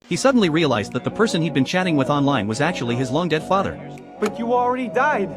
He suddenly realized that the person he'd been chatting with online was actually his long-dead father. But you already died.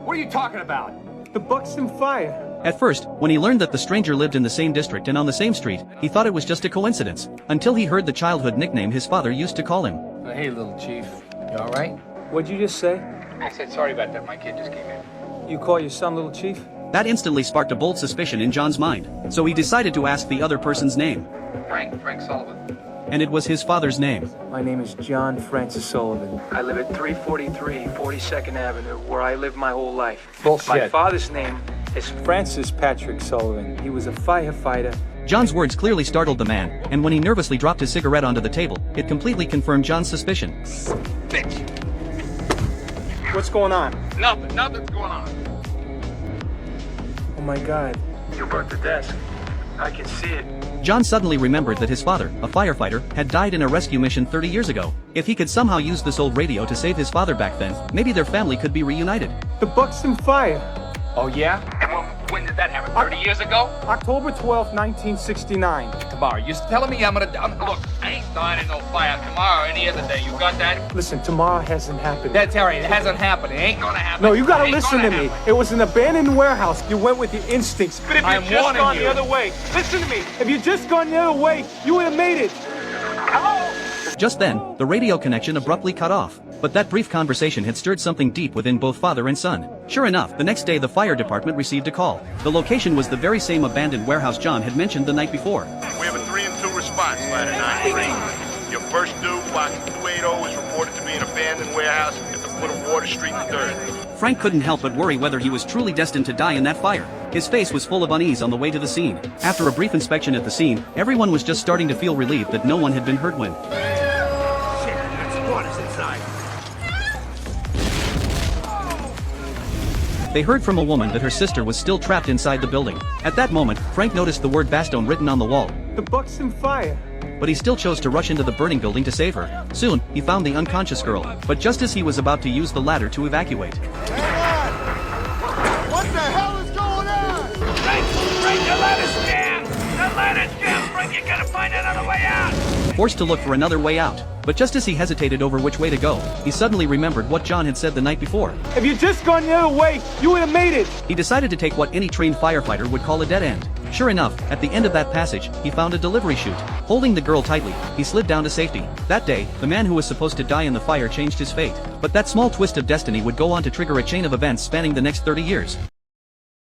What are you talking about? The Buxton fire. At first, when he learned that the stranger lived in the same district and on the same street, he thought it was just a coincidence, until he heard the childhood nickname his father used to call him. Hey, little chief. You all right? What'd you just say? I said sorry about that. My kid just came in. You call your son Little Chief? That instantly sparked a bold suspicion in John's mind, so he decided to ask the other person's name. Frank Sullivan. And it was his father's name. My name is John Francis Sullivan. I live at 343 42nd Avenue, where I lived my whole life. Bullshit. My father's name is Francis Patrick Sullivan. He was a firefighter. John's words clearly startled the man, and when he nervously dropped his cigarette onto the table, it completely confirmed John's suspicion. Bitch. What's going on? Nothing's going on. Oh my God. You burnt the desk. I can see it. John suddenly remembered that his father, a firefighter, had died in a rescue mission 30 years ago. If he could somehow use this old radio to save his father back then, maybe their family could be reunited. The Buxton fire. Oh, yeah? And when did that happen? 30 years ago? October 12th, 1969. Tomorrow. You're telling me look, I ain't dying in no fire tomorrow or any other day. You got that? Listen, tomorrow hasn't happened. That's all right. It hasn't happened. It ain't gonna happen. No, you gotta It ain't listen to gonna me. happen. It was an abandoned warehouse. You went with your instincts. But if I'm you'd just warning gone you. the other way, listen to me. If you'd just gone the other way, you would have made it. Hello? Just then, the radio connection abruptly cut off. But that brief conversation had stirred something deep within both father and son. Sure enough, the next day the fire department received a call. The location was the very same abandoned warehouse John had mentioned the night before. We have a 3 and 2 response, ladder 93. Your first due, box 280, is reported to be an abandoned warehouse at the foot of Water Street 3rd. Frank couldn't help but worry whether he was truly destined to die in that fire. His face was full of unease on the way to the scene. After a brief inspection at the scene, everyone was just starting to feel relieved that no one had been hurt when they heard from a woman that her sister was still trapped inside the building. At that moment, Frank noticed the word Bastogne written on the wall. The Buxton fire. But he still chose to rush into the burning building to save her. Soon, he found the unconscious girl, but just as he was about to use the ladder to evacuate. What the hell is going on? Frank, the ladder's jammed! The ladder's jammed, Frank! You gotta find another way out! Forced to look for another way out. But just as he hesitated over which way to go, he suddenly remembered what John had said the night before. If you'd just gone the other way, you would have made it. He decided to take what any trained firefighter would call a dead end. Sure enough, at the end of that passage, he found a delivery chute. Holding the girl tightly, he slid down to safety. That day, the man who was supposed to die in the fire changed his fate. But that small twist of destiny would go on to trigger a chain of events spanning the next 30 years.